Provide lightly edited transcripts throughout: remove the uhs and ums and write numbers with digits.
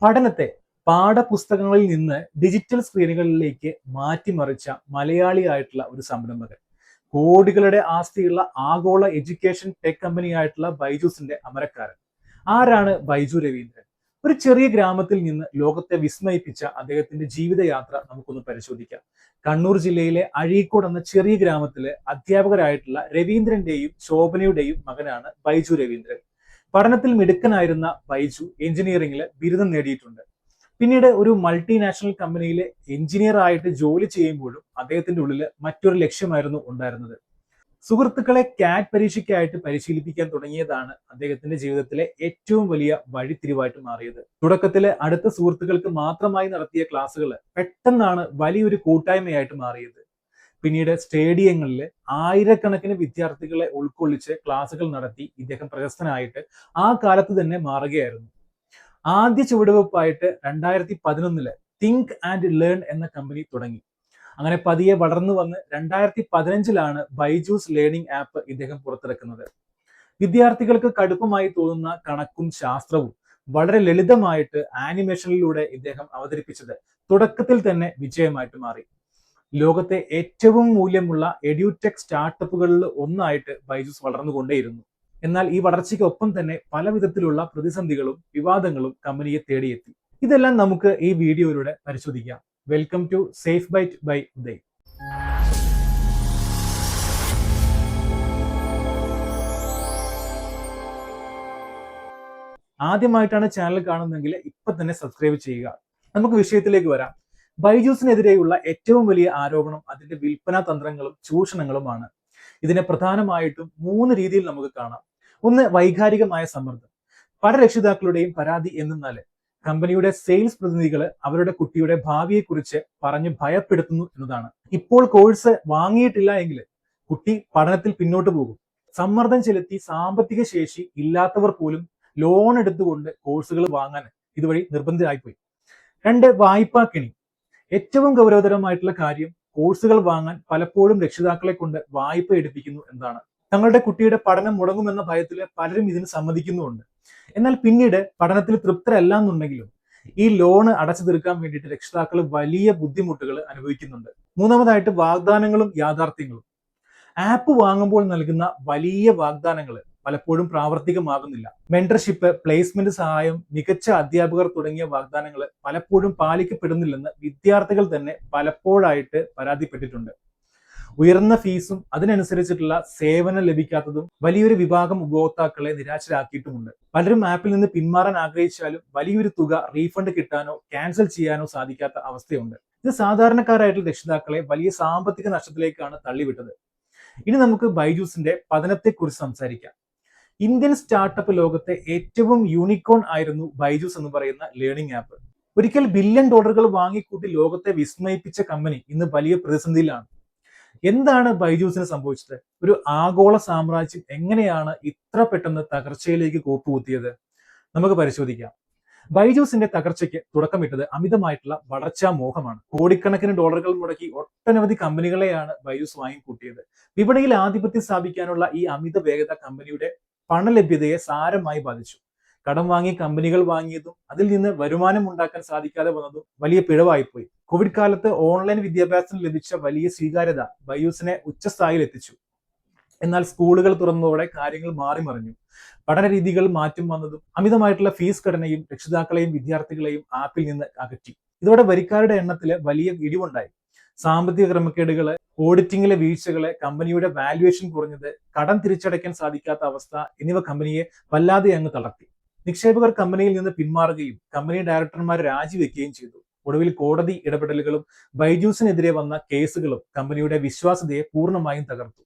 പഠനത്തെ പാഠപുസ്തകങ്ങളിൽ നിന്ന് ഡിജിറ്റൽ സ്ക്രീനുകളിലേക്ക് മാറ്റിമറിച്ച മലയാളിയായിട്ടുള്ള ഒരു സംരംഭകൻ. കോടികളുടെ ആസ്തിയുള്ള ആഗോള എഡ്യൂക്കേഷൻ ടെക് കമ്പനി ആയിട്ടുള്ള ബൈജൂസിന്റെ അമരക്കാരൻ. ആരാണ് ബൈജു രവീന്ദ്രൻ? ഒരു ചെറിയ ഗ്രാമത്തിൽ നിന്ന് ലോകത്തെ വിസ്മയിപ്പിച്ച അദ്ദേഹത്തിന്റെ ജീവിതയാത്ര നമുക്കൊന്ന് പരിശോധിക്കാം. കണ്ണൂർ ജില്ലയിലെ അഴീക്കോട് എന്ന ചെറിയ ഗ്രാമത്തിലെ അധ്യാപകരായിട്ടുള്ള രവീന്ദ്രന്റെയും ശോഭനയുടെയും മകനാണ് ബൈജു രവീന്ദ്രൻ. പഠനത്തിൽ മിടുക്കനായിരുന്ന ബൈജു എഞ്ചിനീയറിംഗിൽ ബിരുദം നേടിയിട്ടുണ്ട്. പിന്നീട് ഒരു മൾട്ടിനാഷണൽ കമ്പനിയിലെ എഞ്ചിനീയർ ആയിട്ട് ജോലി ചെയ്യുമ്പോഴും അദ്ദേഹത്തിന്റെ ഉള്ളിൽ മറ്റൊരു ലക്ഷ്യമായിരുന്നു ഉണ്ടായിരുന്നത്. സുഹൃത്തുക്കളെ കാറ്റ് പരീക്ഷയ്ക്കായിട്ട് പരിശീലിപ്പിക്കാൻ തുടങ്ങിയതാണ് അദ്ദേഹത്തിന്റെ ജീവിതത്തിലെ ഏറ്റവും വലിയ വഴിത്തിരിവായിട്ട് മാറിയത്. തുടക്കത്തില് അടുത്ത സുഹൃത്തുക്കൾക്ക് മാത്രമായി നടത്തിയ ക്ലാസ്സുകൾ പെട്ടെന്നാണ് വലിയൊരു കൂട്ടായ്മയായിട്ട് മാറിയത്. പിന്നീട് സ്റ്റേഡിയങ്ങളിൽ ആയിരക്കണക്കിന് വിദ്യാർത്ഥികളെ ഉൾക്കൊള്ളിച്ച് ക്ലാസുകൾ നടത്തി ഇദ്ദേഹം പ്രശസ്തനായിട്ട് ആ കാലത്ത് തന്നെ മാറുകയായിരുന്നു. ആദ്യ ചുവടുവെപ്പായിട്ട് 2011 തിങ്ക് ആൻഡ് ലേൺ എന്ന കമ്പനി തുടങ്ങി. അങ്ങനെ പതിയെ വളർന്നു വന്ന് 2015 ബൈജൂസ് ലേണിംഗ് ആപ്പ് ഇദ്ദേഹം പുറത്തിറക്കുന്നത്. വിദ്യാർത്ഥികൾക്ക് കടുപ്പമായി തോന്നുന്ന കണക്കും ശാസ്ത്രവും വളരെ ലളിതമായിട്ട് ആനിമേഷനിലൂടെ ഇദ്ദേഹം അവതരിപ്പിച്ചത് തുടക്കത്തിൽ തന്നെ വിജയമായിട്ട് മാറി. ലോകത്തെ ഏറ്റവും മൂല്യമുള്ള എഡ്യൂടെക് സ്റ്റാർട്ടപ്പുകളിൽ ഒന്നായിട്ട് ബൈജൂസ് വളർന്നുകൊണ്ടേയിരുന്നു. എന്നാൽ ഈ വളർച്ചയ്ക്കൊപ്പം തന്നെ പല വിധത്തിലുള്ള പ്രതിസന്ധികളും വിവാദങ്ങളും കമ്പനിയെ തേടിയെത്തി. ഇതെല്ലാം നമുക്ക് ഈ വീഡിയോയിലൂടെ പരിശോധിക്കാം. Welcome to safe bite by Uday. ആദ്യമായിട്ടാണ് ചാനൽ കാണുന്നതെങ്കിൽ ഇപ്പൊ തന്നെ സബ്സ്ക്രൈബ് ചെയ്യുക. നമുക്ക് വിഷയത്തിലേക്ക് വരാം. ബൈജൂസിനെതിരെയുള്ള ഏറ്റവും വലിയ ആരോപണം അതിന്റെ വിൽപ്പനാ തന്ത്രങ്ങളും ചൂഷണങ്ങളുമാണ്. ഇതിനെ പ്രധാനമായിട്ടും 3 രീതിയിൽ നമുക്ക് കാണാം. ഒന്ന്, വൈകാരികമായ സമ്മർദ്ദം. പല രക്ഷിതാക്കളുടെയും പരാതി എന്നാൽ കമ്പനിയുടെ സെയിൽസ് പ്രതിനിധികൾ അവരുടെ കുട്ടിയുടെ ഭാവിയെക്കുറിച്ച് പറഞ്ഞ് ഭയപ്പെടുത്തുന്നു എന്നതാണ്. ഇപ്പോൾ കോഴ്സ് വാങ്ങിയിട്ടില്ല എങ്കിൽ കുട്ടി പഠനത്തിൽ പിന്നോട്ട് പോകും. സമ്മർദ്ദം ചെലുത്തി സാമ്പത്തിക ശേഷി ഇല്ലാത്തവർ പോലും ലോൺ എടുത്തുകൊണ്ട് കോഴ്സുകൾ വാങ്ങാൻ ഇതുവഴി നിർബന്ധിതരായിപ്പോയി. 2, വായ്പാ കെണി. ഏറ്റവും ഗൗരവതരമായിട്ടുള്ള കാര്യം കോഴ്സുകൾ വാങ്ങാൻ പലപ്പോഴും രക്ഷിതാക്കളെ കൊണ്ട് വായ്പ എടുപ്പിക്കുന്നു എന്നതാണ്. തങ്ങളുടെ കുട്ടിയുടെ പഠനം മുടങ്ങുമെന്ന ഭയത്തിൽ പലരും ഇതിന് സമ്മതിക്കുന്നുമുണ്ട്. എന്നാൽ പിന്നീട് പഠനത്തിൽ തൃപ്തരല്ല എന്നുണ്ടെങ്കിലും ഈ ലോണ് അടച്ചു തീർക്കാൻ വേണ്ടിയിട്ട് രക്ഷിതാക്കൾ വലിയ ബുദ്ധിമുട്ടുകൾ അനുഭവിക്കുന്നുണ്ട്. മൂന്നാമതായിട്ട് വാഗ്ദാനങ്ങളും യാഥാർത്ഥ്യങ്ങളും. ആപ്പ് വാങ്ങുമ്പോൾ നൽകുന്ന വലിയ വാഗ്ദാനങ്ങൾ പലപ്പോഴും പ്രാവർത്തികമാകുന്നില്ല. മെന്റർഷിപ്പ്, പ്ലേസ്മെന്റ് സഹായം, മികച്ച അധ്യാപകർ തുടങ്ങിയ വാഗ്ദാനങ്ങൾ പലപ്പോഴും പാലിക്കപ്പെടുന്നില്ലെന്ന് വിദ്യാർത്ഥികൾ തന്നെ പലപ്പോഴായിട്ട് പരാതിപ്പെട്ടിട്ടുണ്ട്. ഉയർന്ന ഫീസും അതിനനുസരിച്ചിട്ടുള്ള സേവനം ലഭിക്കാത്തതും വലിയൊരു വിഭാഗം ഉപഭോക്താക്കളെ നിരാശരാക്കിയിട്ടുമുണ്ട്. പലരും ആപ്പിൽ നിന്ന് പിന്മാറാൻ ആഗ്രഹിച്ചാലും വലിയൊരു തുക റീഫണ്ട് കിട്ടാനോ ക്യാൻസൽ ചെയ്യാനോ സാധിക്കാത്ത അവസ്ഥയുണ്ട്. ഇത് സാധാരണക്കാരായിട്ടുള്ള രക്ഷിതാക്കളെ വലിയ സാമ്പത്തിക നഷ്ടത്തിലേക്കാണ് തള്ളിവിട്ടത്. ഇനി നമുക്ക് ബൈജൂസിന്റെ പതനത്തെക്കുറിച്ച് സംസാരിക്കാം. ഇന്ത്യൻ സ്റ്റാർട്ടപ്പ് ലോകത്തെ ഏറ്റവും യൂണിക്കോൺ ആയിരുന്നു ബൈജൂസ് എന്ന് പറയുന്ന ലേണിംഗ് ആപ്പ്. ഒരിക്കൽ $1 ബില്യൺ വാങ്ങിക്കൂട്ടി ലോകത്തെ വിസ്മയിപ്പിച്ച കമ്പനി ഇന്ന് വലിയ പ്രതിസന്ധിയിലാണ്. എന്താണ് ബൈജൂസിന് സംഭവിച്ചത്? ഒരു ആഗോള സാമ്രാജ്യം എങ്ങനെയാണ് ഇത്ര പെട്ടെന്ന് തകർച്ചയിലേക്ക് കോപ്പുകുത്തിയത്? നമുക്ക് പരിശോധിക്കാം. ബൈജൂസിന്റെ തകർച്ചയ്ക്ക് തുടക്കമിട്ടത് അമിതമായിട്ടുള്ള വളർച്ചാ മോഹമാണ്. കോടിക്കണക്കിന് ഡോളറുകൾ മുടക്കി ഒട്ടനവധി കമ്പനികളെയാണ് ബൈജൂസ് വാങ്ങിക്കൂട്ടിയത്. വിപണിയിൽ ആധിപത്യം സ്ഥാപിക്കാനുള്ള ഈ അമിത വേഗത കമ്പനിയുടെ പണലഭ്യതയെ സാരമായി ബാധിച്ചു. കടം വാങ്ങി കമ്പനികൾ വാങ്ങിയതും അതിൽ നിന്ന് വരുമാനം ഉണ്ടാക്കാൻ സാധിക്കാതെ വന്നതും വലിയ പിഴവായിപ്പോയി. കോവിഡ് കാലത്ത് ഓൺലൈൻ വിദ്യാഭ്യാസത്തിന് ലഭിച്ച വലിയ സ്വീകാര്യത ബൈജൂസിനെ ഉച്ചസ്ഥായിയിൽ എത്തിച്ചു. എന്നാൽ സ്കൂളുകൾ തുറന്നതോടെ കാര്യങ്ങൾ മാറിമറിഞ്ഞു. പഠന രീതികൾ മാറ്റം വന്നതും അമിതമായിട്ടുള്ള ഫീസ് ഘടനയും രക്ഷിതാക്കളെയും വിദ്യാർത്ഥികളെയും ആപ്പിൽ നിന്ന് അകറ്റി. ഇതോടെ വരിക്കാരുടെ എണ്ണത്തിൽ വലിയ ഇടിവുണ്ടായി. സാമ്പത്തിക ക്രമക്കേടുകള്, ഓഡിറ്റിംഗിലെ വീഴ്ചകള്, കമ്പനിയുടെ വാല്യുവേഷൻ കുറഞ്ഞത്, കടം തിരിച്ചടയ്ക്കാൻ സാധിക്കാത്ത അവസ്ഥ എന്നിവ കമ്പനിയെ വല്ലാതെ അങ്ങ് തളർത്തി. നിക്ഷേപകർ കമ്പനിയിൽ നിന്ന് പിന്മാറുകയും കമ്പനി ഡയറക്ടർമാർ രാജിവെക്കുകയും ചെയ്തു. ഒടുവിൽ കോടതി ഇടപെടലുകളും ബൈജൂസിനെതിരെ വന്ന കേസുകളും കമ്പനിയുടെ വിശ്വാസ്യതയെ പൂർണ്ണമായും തകർത്തു.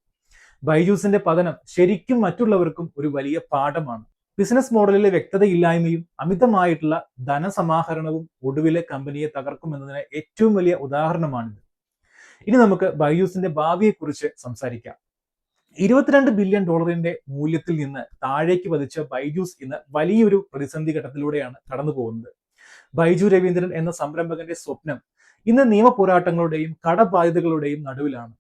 ബൈജൂസിന്റെ പതനം ശരിക്കും മറ്റുള്ളവർക്കും ഒരു വലിയ പാഠമാണ്. ബിസിനസ് മോഡലിലെ വ്യക്തതയില്ലായ്മയും അമിതമായിട്ടുള്ള ധനസമാഹരണവും ഒടുവിലെ കമ്പനിയെ തകർക്കുമെന്നതിന് ഏറ്റവും വലിയ ഉദാഹരണമാണിത്. ഇനി നമുക്ക് ബൈജൂസിന്റെ ഭാവിയെക്കുറിച്ച് സംസാരിക്കാം. $22 ബില്യൺ മൂല്യത്തിൽ നിന്ന് താഴേക്ക് പതിച്ച ബൈജൂസ് ഇന്ന് വലിയൊരു പ്രതിസന്ധി ഘട്ടത്തിലൂടെയാണ് കടന്നു പോകുന്നത്. ബൈജു രവീന്ദ്രൻ എന്ന സംരംഭകന്റെ സ്വപ്നം ഇന്ന് നിയമ പോരാട്ടങ്ങളുടെയും കടബാധ്യതകളുടെയും നടുവിലാണ്.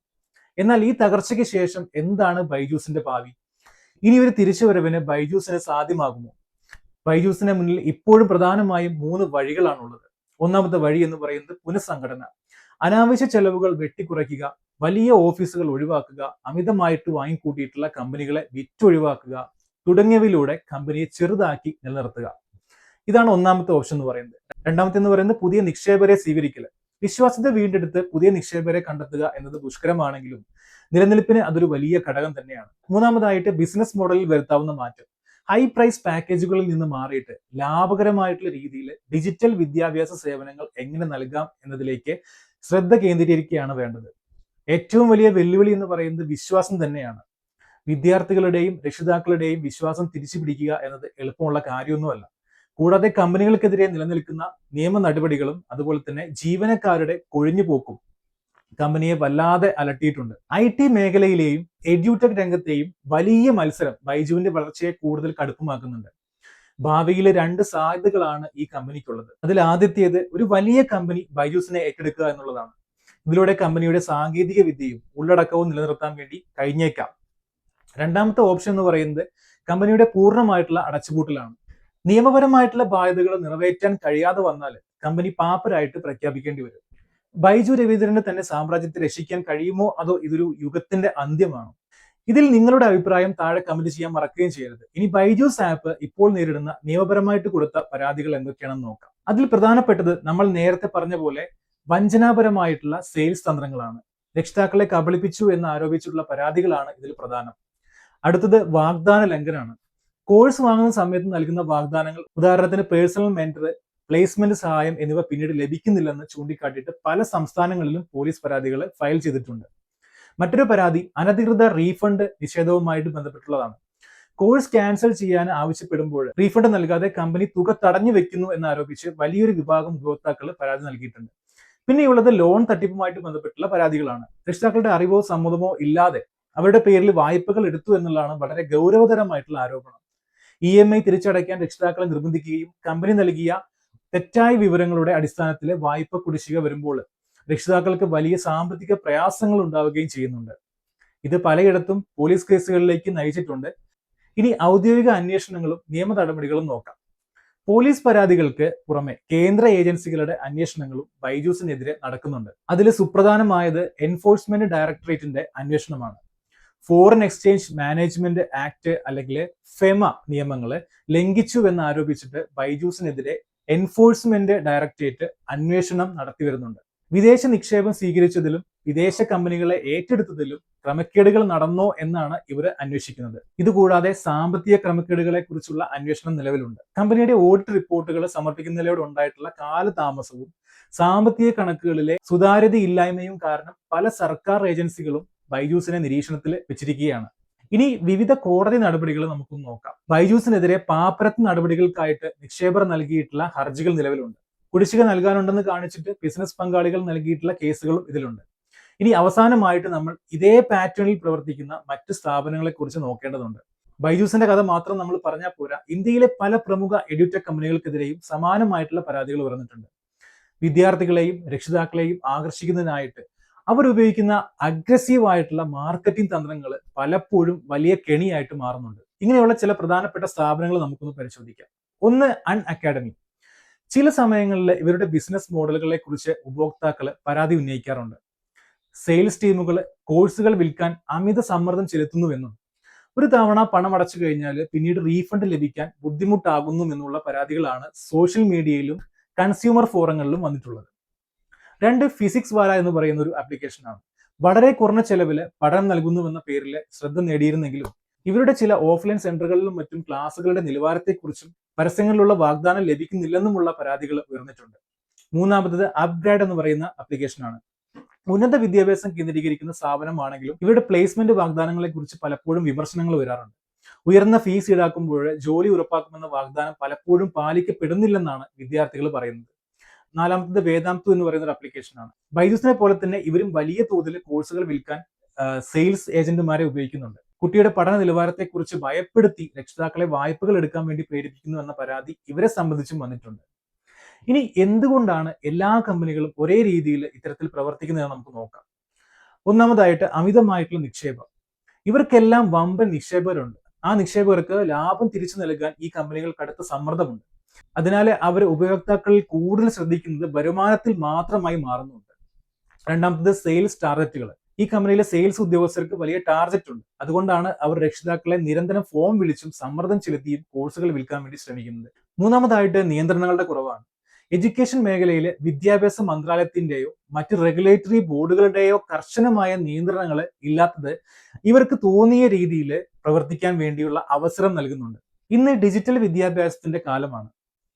എന്നാൽ ഈ തകർച്ചയ്ക്ക് ശേഷം എന്താണ് ബൈജൂസിന്റെ ഭാവി? ഇനി ഒരു തിരിച്ചുവരവിന് ബൈജൂസിന് സാധ്യമാകുമോ? ബൈജൂസിന് മുന്നിൽ ഇപ്പോഴും പ്രധാനമായും 3 വഴികളാണുള്ളത്. ഒന്നാമത്തെ വഴി എന്ന് പറയുന്നത് പുനഃസംഘടന. അനാവശ്യ ചെലവുകൾ വെട്ടിക്കുറയ്ക്കുക, വലിയ ഓഫീസുകൾ ഒഴിവാക്കുക, അമിതമായിട്ട് വാങ്ങിക്കൂട്ടിയിട്ടുള്ള കമ്പനികളെ വിറ്റൊഴിവാക്കുക തുടങ്ങിയവയിലൂടെ കമ്പനിയെ ചെറുതാക്കി നിലനിർത്തുക. ഇതാണ് ഒന്നാമത്തെ ഓപ്ഷൻ എന്ന് പറയുന്നത്. രണ്ടാമത്തെ എന്ന് പറയുന്നത് പുതിയ നിക്ഷേപകരെ സ്വീകരിക്കൽ. വിശ്വാസ്യത വീണ്ടെടുത്ത് പുതിയ നിക്ഷേപകരെ കണ്ടെത്തുക എന്നത് ദുഷ്കരമാണെങ്കിലും നിലനിൽപ്പിന് അതൊരു വലിയ ഘടകം തന്നെയാണ്. മൂന്നാമതായിട്ട് ബിസിനസ് മോഡലിൽ വരുത്താവുന്ന മാറ്റം. ഹൈ പ്രൈസ് പാക്കേജുകളിൽ നിന്ന് മാറിയിട്ട് ലാഭകരമായിട്ടുള്ള രീതിയിൽ ഡിജിറ്റൽ വിദ്യാഭ്യാസ സേവനങ്ങൾ എങ്ങനെ നൽകാം എന്നതിലേക്ക് ശ്രദ്ധ കേന്ദ്രീകരിക്കുകയാണ് വേണ്ടത്. ഏറ്റവും വലിയ വെല്ലുവിളി എന്ന് പറയുന്നത് വിശ്വാസം തന്നെയാണ്. വിദ്യാർത്ഥികളുടെയും രക്ഷിതാക്കളുടെയും വിശ്വാസം തിരിച്ചു പിടിക്കുക എന്നത് എളുപ്പമുള്ള കാര്യമൊന്നുമല്ല. കൂടാതെ കമ്പനികൾക്കെതിരെ നിലനിൽക്കുന്ന നിയമ നടപടികളും അതുപോലെ തന്നെ ജീവനക്കാരുടെ കൊഴിഞ്ഞുപോക്കും കമ്പനിയെ വല്ലാതെ അലട്ടിയിട്ടുണ്ട്. IT മേഖലയിലെയും എഡ്യൂടെക് രംഗത്തെയും വലിയ മത്സരം ബൈജുവിന്റെ വളർച്ചയെ കൂടുതൽ കടുപ്പമാക്കുന്നുണ്ട്. ഭാവിയിൽ 2 സാധ്യതകളാണ് ഈ കമ്പനിക്കുള്ളത്. അതിൽ ആദ്യത്തേത് ഒരു വലിയ കമ്പനി ബൈജൂസിനെ ഏറ്റെടുക്കുക എന്നുള്ളതാണ്. ഇതിലൂടെ കമ്പനിയുടെ സാങ്കേതിക വിദ്യയും ഉള്ളടക്കവും നിലനിർത്താൻ വേണ്ടി കഴിഞ്ഞേക്കാം. രണ്ടാമത്തെ ഓപ്ഷൻ എന്ന് പറയുന്നത് കമ്പനിയുടെ പൂർണ്ണമായിട്ടുള്ള അടച്ചുപൂട്ടലാണ്. നിയമപരമായിട്ടുള്ള ബാധ്യതകൾ നിറവേറ്റാൻ കഴിയാതെ വന്നാൽ കമ്പനി പാപ്പരായിട്ട് പ്രഖ്യാപിക്കേണ്ടി വരും. ബൈജു രവീന്ദ്രന് തന്നെ സാമ്രാജ്യത്തെ രക്ഷിക്കാൻ കഴിയുമോ അതോ ഇതൊരു യുഗത്തിന്റെ അന്ത്യമാണോ? ഇതിൽ നിങ്ങളുടെ അഭിപ്രായം താഴെ കമന്റ് ചെയ്യാൻ മറക്കുകയും ചെയ്യരുത്. ഇനി ബൈജൂസ് ആപ്പ് ഇപ്പോൾ നേരിടുന്ന നിയമപരമായിട്ട് കൊടുത്ത പരാതികൾ എന്തൊക്കെയാണെന്ന് നോക്കാം. അതിൽ പ്രധാനപ്പെട്ടത് നമ്മൾ നേരത്തെ പറഞ്ഞ പോലെ വഞ്ചനാപരമായിട്ടുള്ള സെയിൽസ് തന്ത്രങ്ങളാണ്. രക്ഷിതാക്കളെ കബളിപ്പിച്ചു എന്ന് ആരോപിച്ചിട്ടുള്ള പരാതികളാണ് ഇതിൽ പ്രധാനം. അടുത്തത് വാഗ്ദാന ലംഘനമാണ്. കോഴ്സ് വാങ്ങുന്ന സമയത്ത് നൽകുന്ന വാഗ്ദാനങ്ങൾ, ഉദാഹരണത്തിന് പേഴ്സണൽ മെന്റർ, പ്ലേസ്മെന്റ് സഹായം എന്നിവ പിന്നീട് ലഭിക്കുന്നില്ലെന്ന് ചൂണ്ടിക്കാട്ടിയിട്ട് പല സംസ്ഥാനങ്ങളിലും പോലീസ് പരാതികൾ ഫയൽ ചെയ്തിട്ടുണ്ട്. മറ്റൊരു പരാതി അനധികൃത റീഫണ്ട് നിഷേധവുമായിട്ട് ബന്ധപ്പെട്ടുള്ളതാണ്. കോഴ്സ് ക്യാൻസൽ ചെയ്യാൻ ആവശ്യപ്പെടുമ്പോൾ റീഫണ്ട് നൽകാതെ കമ്പനി തുക തടഞ്ഞു വെക്കുന്നു എന്നാരോപിച്ച് വലിയൊരു വിഭാഗം ഉപഭോക്താക്കൾ പരാതി നൽകിയിട്ടുണ്ട്. പിന്നെയുള്ളത് ലോൺ തട്ടിപ്പുമായിട്ട് ബന്ധപ്പെട്ടുള്ള പരാതികളാണ്. രക്ഷിതാക്കളുടെ അറിവോ സമ്മതമോ ഇല്ലാതെ അവരുടെ പേരിൽ വായ്പകൾ എടുത്തു എന്നുള്ളതാണ് വളരെ ഗൗരവതരമായിട്ടുള്ള ആരോപണം. EMI തിരിച്ചടയ്ക്കാൻ രക്ഷിതാക്കളെ നിർബന്ധിക്കുകയും കമ്പനി നൽകിയ തെറ്റായ വിവരങ്ങളുടെ അടിസ്ഥാനത്തിൽ വായ്പ കുടിശ്ശിക വരുമ്പോൾ രക്ഷിതാക്കൾക്ക് വലിയ സാമ്പത്തിക പ്രയാസങ്ങൾ ഉണ്ടാവുകയും ചെയ്യുന്നുണ്ട്. ഇത് പലയിടത്തും പോലീസ് കേസുകളിലേക്ക് നയിച്ചിട്ടുണ്ട്. ഇനി ഔദ്യോഗിക അന്വേഷണങ്ങളും നിയമ നടപടികളും നോക്കാം. പോലീസ് പരാതികൾക്ക് പുറമെ കേന്ദ്ര ഏജൻസികളുടെ അന്വേഷണങ്ങളും ബൈജൂസിനെതിരെ നടക്കുന്നുണ്ട്. അതിൽ സുപ്രധാനമായത് എൻഫോഴ്സ്മെന്റ് ഡയറക്ടറേറ്റിന്റെ അന്വേഷണമാണ്. ഫോറിൻ എക്സ്ചേഞ്ച് മാനേജ്മെന്റ് ആക്ട് അല്ലെങ്കിൽ ഫെമ നിയമങ്ങളെ ലംഘിച്ചു എന്ന് ആരോപിച്ചിട്ട് ബൈജൂസിനെതിരെ എൻഫോഴ്സ്മെന്റ് ഡയറക്ടറേറ്റ് അന്വേഷണം നടത്തി വരുന്നുണ്ട്. വിദേശ നിക്ഷേപം സ്വീകരിച്ചതിലും വിദേശ കമ്പനികളെ ഏറ്റെടുത്തതിലും ക്രമക്കേടുകൾ നടന്നോ എന്നാണ് ഇവർ അന്വേഷിക്കുന്നത്. ഇതുകൂടാതെ സാമ്പത്തിക ക്രമക്കേടുകളെ കുറിച്ചുള്ള അന്വേഷണം നിലവിലുണ്ട്. കമ്പനിയുടെ ഓഡിറ്റ് റിപ്പോർട്ടുകൾ സമർപ്പിക്കുന്നതിലൂടെ ഉണ്ടായിട്ടുള്ള കാലതാമസവും സാമ്പത്തിക കണക്കുകളിലെ സുതാര്യതയില്ലായ്മയും കാരണം പല സർക്കാർ ഏജൻസികളും ബൈജൂസിനെ നിരീക്ഷണത്തിൽ വെച്ചിരിക്കുകയാണ്. ഇനി വിവിധ കോടതി നടപടികൾ നമുക്കൊന്ന് നോക്കാം. ബൈജൂസിനെതിരെ പാപ്പരത്ത് നടപടികൾക്കായിട്ട് നിക്ഷേപകർ നൽകിയിട്ടുള്ള ഹർജികൾ നിലവിലുണ്ട്. കുടിശ്ശിക നൽകാനുണ്ടെന്ന് കാണിച്ചിട്ട് ബിസിനസ് പങ്കാളികൾ നൽകിയിട്ടുള്ള കേസുകളും ഇതിലുണ്ട്. ഇനി അവസാനമായിട്ട് നമ്മൾ ഇതേ പാറ്റേണിൽ പ്രവർത്തിക്കുന്ന മറ്റ് സ്ഥാപനങ്ങളെ കുറിച്ച് നോക്കേണ്ടതുണ്ട്. ബൈജൂസിന്റെ കഥ മാത്രം നമ്മൾ പറഞ്ഞാൽ പോരാ. ഇന്ത്യയിലെ പല പ്രമുഖ എഡ്യൂടെക് കമ്പനികൾക്കെതിരെയും സമാനമായിട്ടുള്ള പരാതികൾ വരുന്നിട്ടുണ്ട്. വിദ്യാർത്ഥികളെയും രക്ഷിതാക്കളെയും ആകർഷിക്കുന്നതിനായിട്ട് അവരുപയോഗിക്കുന്ന അഗ്രസീവ് ആയിട്ടുള്ള മാർക്കറ്റിംഗ് തന്ത്രങ്ങൾ പലപ്പോഴും വലിയ കെണിയായിട്ട് മാറുന്നുണ്ട്. ഇങ്ങനെയുള്ള ചില പ്രധാനപ്പെട്ട സ്ഥാപനങ്ങൾ നമുക്കൊന്ന് പരിശോധിക്കാം. ഒന്ന് അൺഅക്കാഡമി. ചില സമയങ്ങളിൽ ഇവരുടെ ബിസിനസ് മോഡലുകളെ കുറിച്ച് ഉപഭോക്താക്കൾ പരാതി ഉന്നയിക്കാറുണ്ട്. സെയിൽസ് ടീമുകൾ കോഴ്സുകൾ വിൽക്കാൻ അമിത സമ്മർദ്ദം ചെലുത്തുന്നുവെന്നും ഒരു തവണ പണം അടച്ചു കഴിഞ്ഞാൽ പിന്നീട് റീഫണ്ട് ലഭിക്കാൻ ബുദ്ധിമുട്ടാകുന്നു എന്നുള്ള പരാതികളാണ് സോഷ്യൽ മീഡിയയിലും കൺസ്യൂമർ ഫോറങ്ങളിലും വന്നിട്ടുള്ളത്. 2 ഫിസിക്സ് വാല എന്ന് പറയുന്ന ഒരു ആപ്ലിക്കേഷനാണ്. വളരെ കുറഞ്ഞ ചെലവിൽ പഠനം നൽകുന്നുവെന്ന പേരിൽ ശ്രദ്ധ നേടിയിരുന്നെങ്കിലും ഇവരുടെ ചില ഓഫ്ലൈൻ സെന്ററുകളിലും മറ്റും ക്ലാസുകളുടെ നിലവാരത്തെക്കുറിച്ചും പരസ്യങ്ങളിലുള്ള വാഗ്ദാനം ലഭിക്കുന്നില്ലെന്നുമുള്ള പരാതികൾ ഉയർന്നിട്ടുണ്ട്. മൂന്നാമത്തത് അപ്ഗ്രേഡ് എന്ന് പറയുന്ന ആപ്ലിക്കേഷനാണ്. ഉന്നത വിദ്യാഭ്യാസം കേന്ദ്രീകരിക്കുന്ന സ്ഥാപനമാണെങ്കിലും ഇവരുടെ പ്ലേസ്മെന്റ് വാഗ്ദാനങ്ങളെ കുറിച്ച് പലപ്പോഴും വിമർശനങ്ങൾ വരാറുണ്ട്. ഉയർന്ന ഫീസ് ഈടാക്കുമ്പോൾ ജോലി ഉറപ്പാക്കുമെന്ന വാഗ്ദാനം പലപ്പോഴും പാലിക്കപ്പെടുന്നില്ലെന്നാണ് വിദ്യാർത്ഥികൾ പറയുന്നത്. നാലാമത്തത് വേദാന്തു എന്ന് പറയുന്ന ഒരു ആപ്ലിക്കേഷനാണ്. ബൈജൂസിനെ പോലെ തന്നെ ഇവരും വലിയ തോതിൽ കോഴ്സുകൾ വിൽക്കാൻ സെയിൽസ് ഏജന്റുമാരെ ഉപയോഗിക്കുന്നുണ്ട്. കുട്ടിയുടെ പഠന നിലവാരത്തെക്കുറിച്ച് ഭയപ്പെടുത്തി രക്ഷിതാക്കളെ വായ്പകൾ എടുക്കാൻ വേണ്ടി പ്രേരിപ്പിക്കുന്നു എന്ന പരാതി ഇവരെ സംബന്ധിച്ചും വന്നിട്ടുണ്ട്. ഇനി എന്തുകൊണ്ടാണ് എല്ലാ കമ്പനികളും ഒരേ രീതിയിൽ ഇത്തരത്തിൽ പ്രവർത്തിക്കുന്നതെന്ന് നമുക്ക് നോക്കാം. ഒന്നാമതായിട്ട് അമിതമായിട്ടുള്ള നിക്ഷേപം. ഇവർക്കെല്ലാം വമ്പൻ നിക്ഷേപകരുണ്ട്. ആ നിക്ഷേപകർക്ക് ലാഭം തിരിച്ചു നൽകാൻ ഈ കമ്പനികൾ കടുത്ത സമ്മർദ്ദമുണ്ട്. അതിനാൽ അവർ ഉപയോക്താക്കളിൽ കൂടുതൽ ശ്രദ്ധിക്കുന്നത് വരുമാനത്തിൽ മാത്രമായി മാറുന്നുണ്ട്. രണ്ടാമത്തത് സെയിൽസ് ടാർഗറ്റുകൾ. ഈ കമ്പനിയിലെ സെയിൽസ് ഉദ്യോഗസ്ഥർക്ക് വലിയ ടാർഗറ്റ് ഉണ്ട്. അതുകൊണ്ടാണ് അവർ രക്ഷിതാക്കളെ നിരന്തരം ഫോൺ വിളിച്ചും സമ്മർദ്ദം ചെലുത്തിയും കോഴ്സുകൾ വിൽക്കാൻ വേണ്ടി ശ്രമിക്കുന്നത്. മൂന്നാമതായിട്ട് നിയന്ത്രണങ്ങളുടെ കുറവാണ്. എഡ്യൂക്കേഷൻ മേഖലയിൽ വിദ്യാഭ്യാസ മന്ത്രാലയത്തിന്റെയോ മറ്റ് റെഗുലേറ്ററി ബോർഡുകളുടെയോ കർശനമായ നിയന്ത്രണങ്ങൾ ഇല്ലാത്തത് ഇവർക്ക് തോന്നിയ രീതിയിൽ പ്രവർത്തിക്കാൻ വേണ്ടിയുള്ള അവസരം നൽകുന്നുണ്ട്. ഇന്ന് ഡിജിറ്റൽ വിദ്യാഭ്യാസത്തിന്റെ കാലമാണ്.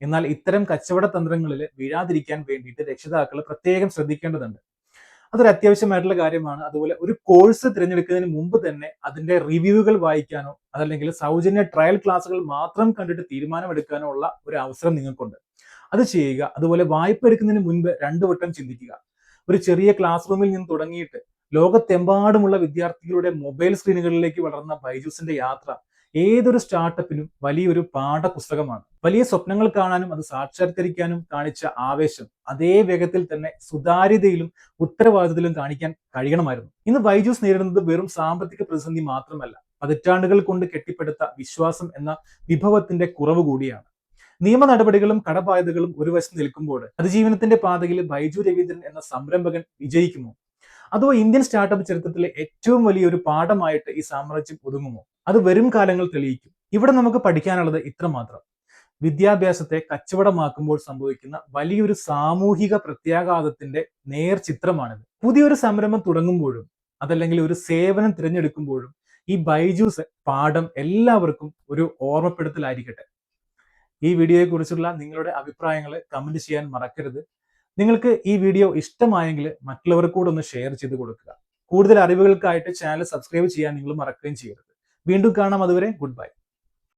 എന്നാൽ ഇത്തരം കച്ചവട തന്ത്രങ്ങളിൽ വീഴാതിരിക്കാൻ വേണ്ടിയിട്ട് രക്ഷിതാക്കൾ പ്രത്യേകം ശ്രദ്ധിക്കേണ്ടതുണ്ട്. അതൊരു അത്യാവശ്യമായിട്ടുള്ള കാര്യമാണ്. അതുപോലെ ഒരു കോഴ്സ് തിരഞ്ഞെടുക്കുന്നതിന് മുമ്പ് തന്നെ അതിന്റെ റിവ്യൂകൾ വായിക്കാനോ അതല്ലെങ്കിൽ സൗജന്യ ട്രയൽ ക്ലാസ്സുകൾ മാത്രം കണ്ടിട്ട് തീരുമാനമെടുക്കാനോ ഉള്ള ഒരു അവസരം നിങ്ങൾക്കുണ്ട്. അത് ചെയ്യുക. അതുപോലെ വായ്പ എടുക്കുന്നതിന് മുൻപ് 2 വട്ടം ചിന്തിക്കുക. ഒരു ചെറിയ ക്ലാസ് റൂമിൽ നിന്ന് തുടങ്ങിയിട്ട് ലോകത്തെമ്പാടുമുള്ള വിദ്യാർത്ഥികളുടെ മൊബൈൽ സ്ക്രീനുകളിലേക്ക് വളർന്ന ബൈജൂസിന്റെ യാത്ര ഏതൊരു സ്റ്റാർട്ടപ്പിനും വലിയൊരു പാഠപുസ്തകമാണ്. വലിയ സ്വപ്നങ്ങൾ കാണാനും അത് സാക്ഷാത്കരിക്കാനും കാണിച്ച ആവേശം അതേ വേഗത്തിൽ തന്നെ സുതാര്യതയിലും ഉത്തരവാദിത്തത്തിലും കാണിക്കാൻ കഴിയണമായിരുന്നു. ഇന്ന് ബൈജൂസ് നേരിടുന്നത് വെറും സാമ്പത്തിക പ്രതിസന്ധി മാത്രമല്ല, പതിറ്റാണ്ടുകൾ കൊണ്ട് കെട്ടിപ്പടുത്ത വിശ്വാസം എന്ന വിഭവത്തിന്റെ കുറവ് കൂടിയാണ്. നിയമ നടപടികളും കടബാധ്യതകളും ഒരു വശത്ത് നിൽക്കുമ്പോൾ അതിജീവനത്തിന്റെ പാതയിൽ ബൈജു രവീന്ദ്രൻ എന്ന സംരംഭകൻ വിജയിക്കുമോ? അതോ ഇന്ത്യൻ സ്റ്റാർട്ടപ്പ് ചരിത്രത്തിലെ ഏറ്റവും വലിയൊരു പാഠമായിട്ട് ഈ സാമ്രാജ്യം ഒതുങ്ങുമോ? അത് വരും കാലങ്ങൾ തെളിയിക്കും. ഇവിടെ നമുക്ക് പഠിക്കാനുള്ളത് ഇത്രമാത്രം: വിദ്യാഭ്യാസത്തെ കച്ചവടമാക്കുമ്പോൾ സംഭവിക്കുന്ന വലിയൊരു സാമൂഹിക പ്രത്യാഘാതത്തിന്റെ നേർചിത്രമാണിത്. പുതിയൊരു സംരംഭം തുടങ്ങുമ്പോഴും അതല്ലെങ്കിൽ ഒരു സേവനം തിരഞ്ഞെടുക്കുമ്പോഴും ഈ ബൈജൂസ് പാഠം എല്ലാവർക്കും ഒരു ഓർമ്മപ്പെടുത്തലായിരിക്കട്ടെ. ഈ വീഡിയോയെ കുറിച്ചുള്ള നിങ്ങളുടെ അഭിപ്രായങ്ങൾ കമന്റ് ചെയ്യാൻ മറക്കരുത്. നിങ്ങൾക്ക് ഈ വീഡിയോ ഇഷ്ടമായെങ്കിൽ മറ്റുള്ളവർക്ക് കൂടെ ഒന്ന് ഷെയർ ചെയ്ത് കൊടുക്കുക. കൂടുതൽ അറിവുകൾക്കായിട്ട് ചാനൽ സബ്സ്ക്രൈബ് ചെയ്യാൻ നിങ്ങൾ മറക്കുകയും ചെയ്യരുത്. വീണ്ടും കാണാം. അതുവരെ ഗുഡ് ബൈ.